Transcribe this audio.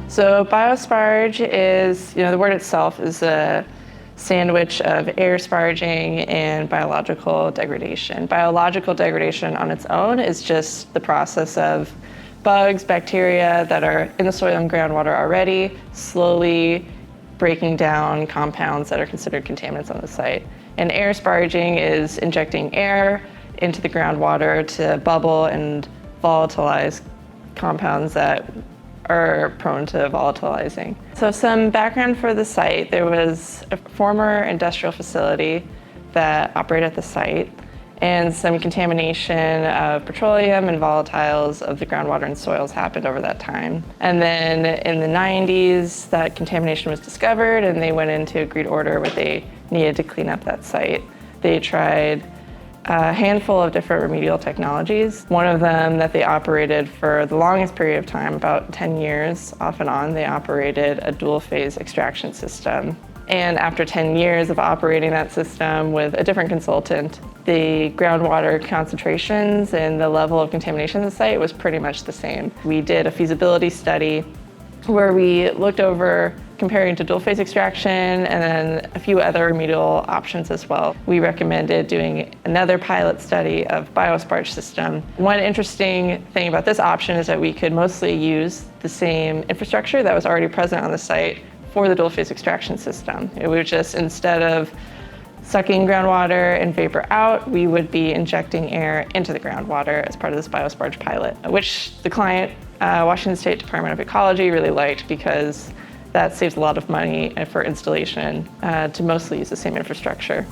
So Biosparge is, the word itself is a sandwich of air sparging and biological degradation. Biological degradation on its own is just the process of bugs, bacteria that are in the soil and groundwater already, slowly breaking down compounds that are considered contaminants on the site. And air sparging is injecting air into the groundwater to bubble and volatilize compounds that are prone to volatilizing. So some background for the site: there was a former industrial facility that operated at the site, and some contamination of petroleum and volatiles of the groundwater and soils happened over that time. And then in the 90s, that contamination was discovered, and they went into agreed order where they needed to clean up that site. They tried a handful of different remedial technologies. One of them that they operated for the longest period of time, about 10 years off and on, they operated a dual phase extraction system. And after 10 years of operating that system with a different consultant, the groundwater concentrations and the level of contamination of the site was pretty much the same. We did a feasibility study where we looked over comparing to dual phase extraction and then a few other remedial options as well. We recommended doing another pilot study of Biosparge system. One interesting thing about this option is that we could mostly use the same infrastructure that was already present on the site for the dual phase extraction system. It would just, instead of sucking groundwater and vapor out, we would be injecting air into the groundwater as part of this Biosparge pilot, which the client, Washington State Department of Ecology, really liked because that saves a lot of money for installation to mostly use the same infrastructure.